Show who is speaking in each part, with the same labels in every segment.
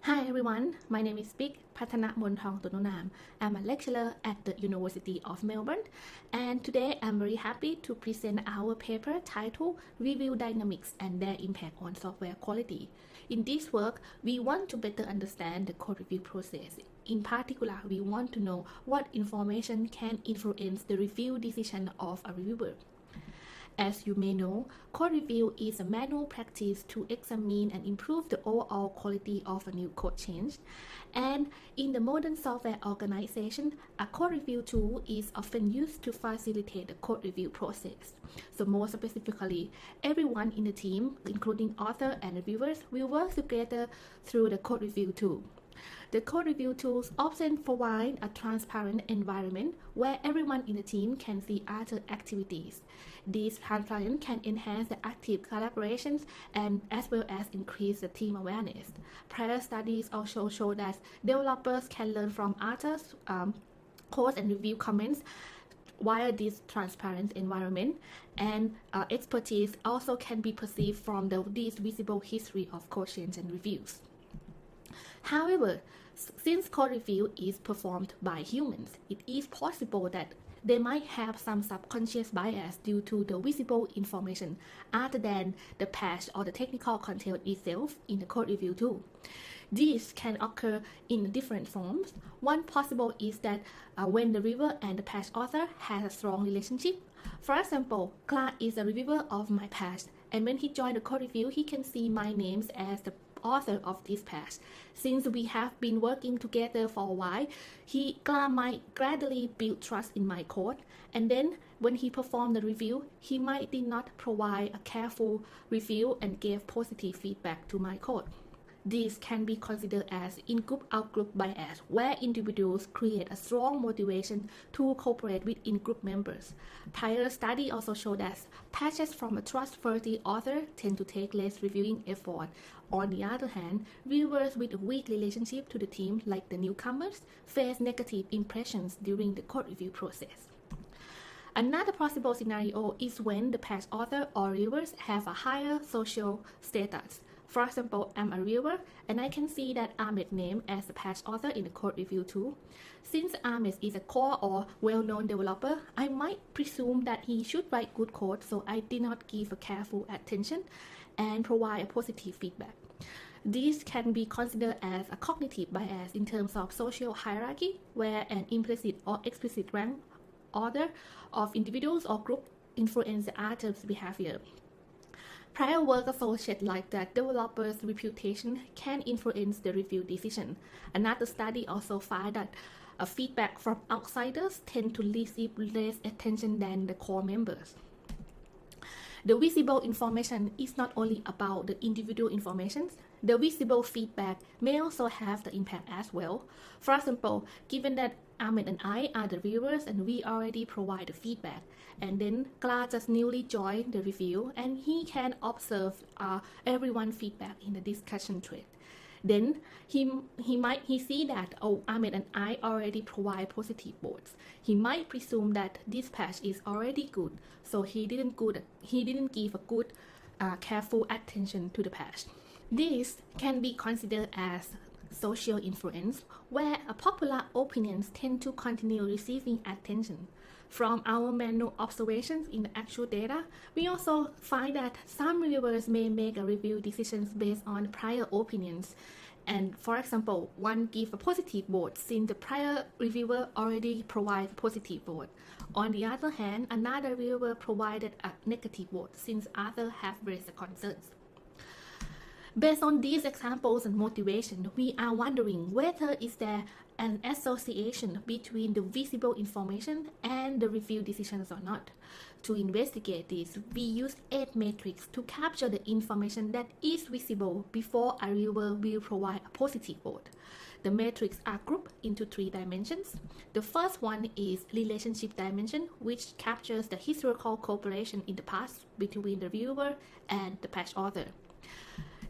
Speaker 1: Hi everyone, my name is Patanamon Thongtanunam. I'm a lecturer at the University of Melbourne, and today I'm very happy to present our paper titled Review Dynamics and Their Impact on Software Quality. In this work, we want to better understand the code review process. In particular, we want to know what information can influence the review decision of a reviewer. As you may know, code review is a manual practice to examine and improve the overall quality of a new code change. And in the modern software organization, a code review tool is often used to facilitate the code review process. So more specifically, everyone in the team, including author and reviewers, will work together through the code review tool. The code review tools often provide a transparent environment where everyone in the team can see other activities. This transparency can enhance the active collaborations and as well as increase the team awareness. Prior studies also show that developers can learn from others' code and review comments via this transparent environment, and expertise also can be perceived from this visible history of code change and reviews. However, since code review is performed by humans, it is possible that they might have some subconscious bias due to the visible information other than the patch or the technical content itself in the code review tool. These can occur in different forms. One possible is that when the reviewer and the patch author has a strong relationship. For example, Clark is a reviewer of my patch, and when he joined the code review, he can see my names as the author of this patch. Since we have been working together for a while, Clark might gradually build trust in my code, and then when he performed the review, he might did not provide a careful review and gave positive feedback to my code. This can be considered as in-group out-group bias, where individuals create a strong motivation to cooperate with in-group members. Prior study also showed that patches from a trustworthy author tend to take less reviewing effort. On the other hand, viewers with a weak relationship to the team, like the newcomers, face negative impressions during the code review process. Another possible scenario is when the patch author or reviewers have a higher social status. For example, I'm a reviewer and I can see that Ahmed name as the patch author in the code review tool. Since Ahmed is a core or well-known developer, I might presume that he should write good code, so I did not give a careful attention and provide a positive feedback. This can be considered as a cognitive bias in terms of social hierarchy, where an implicit or explicit rank order of individuals or groups influence the other's behavior. Prior work also shed light that developers' reputation can influence the review decision. Another study also found that feedback from outsiders tend to receive less attention than the core members. The visible information is not only about the individual information. The visible feedback may also have the impact as well. For example, given that Ahmed and I are the reviewers and we already provide the feedback, and then Clark just newly joined the review and he can observe everyone's feedback in the discussion thread. Then he see that Ahmed and I already provide positive votes. He might presume that this patch is already good, so he didn't give a good careful attention to the patch. This can be considered as social influence, where popular opinions tend to continue receiving attention. From our manual observations in the actual data, we also find that some reviewers may make review decisions based on prior opinions. And for example, one gives a positive vote since the prior reviewer already provided positive vote. On the other hand, another reviewer provided a negative vote since others have raised concerns. Based on these examples and motivation, we are wondering whether is there an association between the visible information and the review decisions or not. To investigate this, we used 8 metrics to capture the information that is visible before a reviewer will provide a positive vote. The metrics are grouped into 3 dimensions. The first one is relationship dimension, which captures the historical cooperation in the past between the reviewer and the patch author.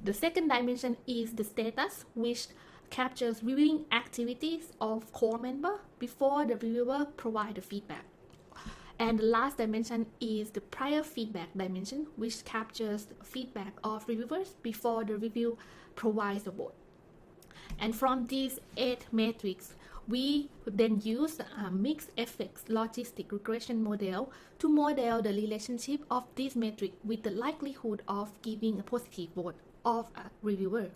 Speaker 1: The second dimension is the status, which captures reviewing activities of core member before the reviewer provides the feedback. And the last dimension is the prior feedback dimension, which captures the feedback of reviewers before the review provides the vote. And from these 8 metrics, we then use a mixed effects logistic regression model to model the relationship of this metric with the likelihood of giving a positive vote of a reviewer.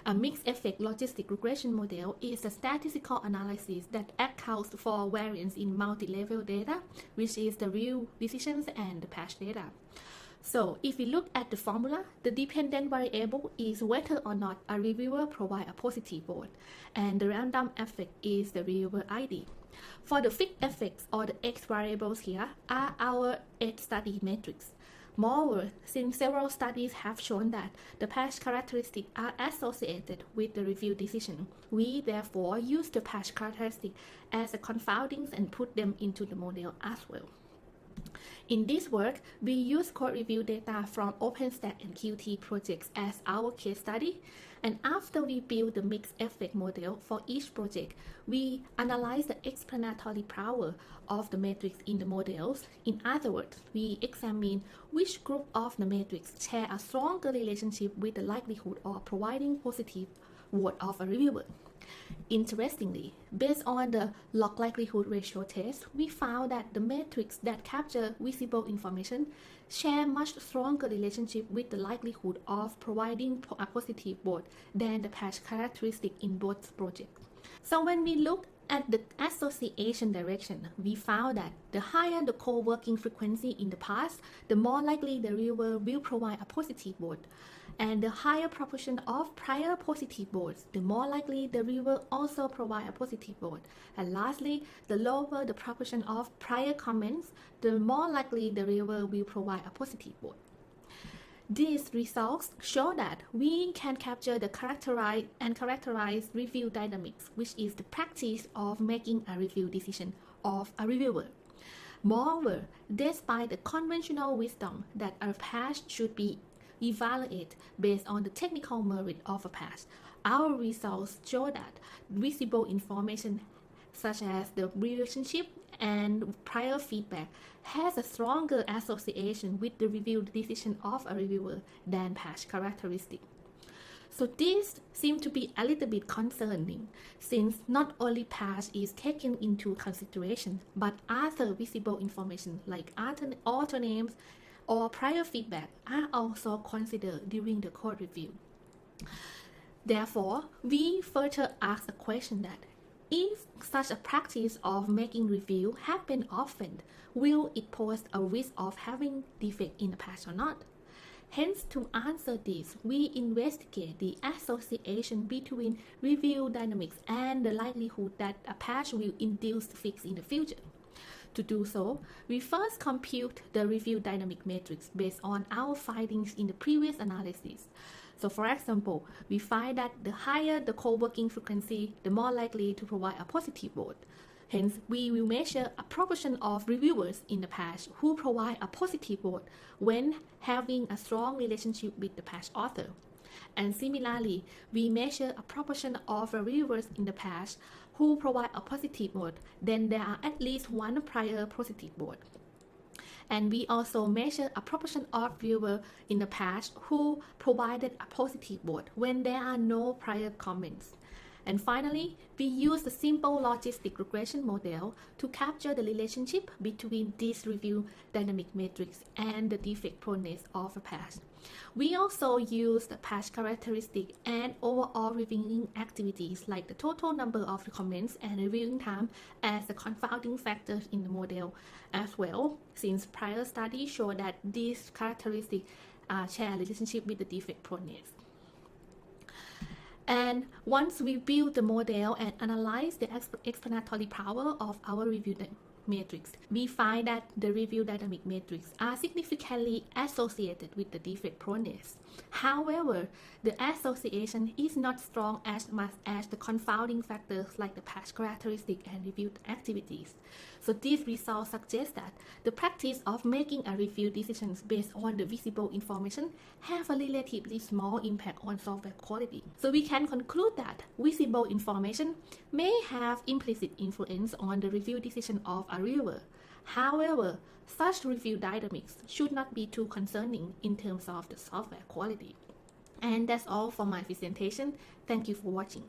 Speaker 1: A mixed effect logistic regression model is a statistical analysis that accounts for variance in multi-level data, which is the real decisions and the patch data. So if we look at the formula, the dependent variable is whether or not a reviewer provides a positive vote, and the random effect is the reviewer ID. For the fixed effects or the X variables here are our 8 study metrics. Moreover, since several studies have shown that the patch characteristics are associated with the review decision, we therefore use the patch characteristics as a confounding and put them into the model as well. In this work, we use code review data from OpenStack and Qt projects as our case study, and after we build the mixed effect model for each project, we analyze the explanatory power of the metrics in the models. In other words, we examine which group of the metrics share a stronger relationship with the likelihood of providing positive vote of a reviewer. Interestingly, based on the log likelihood ratio test, we found that the metrics that capture visible information share much stronger relationship with the likelihood of providing a positive vote than the patch characteristic in both projects. So when we look at the association direction, we found that the higher the co-working frequency in the past, the more likely the reviewer will provide a positive vote. And the higher proportion of prior positive votes, the more likely the reviewer also provide a positive vote. And lastly, the lower the proportion of prior comments, the more likely the reviewer will provide a positive vote. These results show that we can capture the characterize and characterize review dynamics, which is the practice of making a review decision of a reviewer. Moreover, despite the conventional wisdom that a patch should be evaluated based on the technical merit of a patch, our results show that visible information such as the relationship and prior feedback has a stronger association with the review decision of a reviewer than patch characteristic. So this seems to be a little bit concerning, since not only patch is taken into consideration, but other visible information like author names or prior feedback are also considered during the code review. Therefore, we further ask a question that if such a practice of making review happen often, will it pose a risk of having defect in the patch or not? Hence, to answer this, we investigate the association between review dynamics and the likelihood that a patch will induce fix in the future. To do so, we first compute the review dynamic matrix based on our findings in the previous analysis. So for example, we find that the higher the co-working frequency, the more likely to provide a positive vote. Hence, we will measure a proportion of reviewers in the patch who provide a positive vote when having a strong relationship with the patch author. And similarly, we measure a proportion of reviewers in the patch who provide a positive vote, then there are at least one prior positive vote. And we also measure a proportion of viewers in the patch who provided a positive vote when there are no prior comments. And finally, we use the simple logistic regression model to capture the relationship between this review dynamic matrix and the defect proneness of a patch. We also use the patch characteristic and overall reviewing activities like the total number of comments and reviewing time as the confounding factors in the model as well, since prior studies show that these characteristics share a relationship with the defect proneness. And once we build the model and analyze the explanatory power of our review matrix, we find that the review dynamic matrix are significantly associated with the defect proneness. However, the association is not strong as much as the confounding factors like the patch characteristic and review activities. So these results suggest that the practice of making a review decisions based on the visible information have a relatively small impact on software quality. So we can conclude that visible information may have implicit influence on the review decision of a reviewer. However, such review dynamics should not be too concerning in terms of the software quality. And that's all for my presentation. Thank you for watching.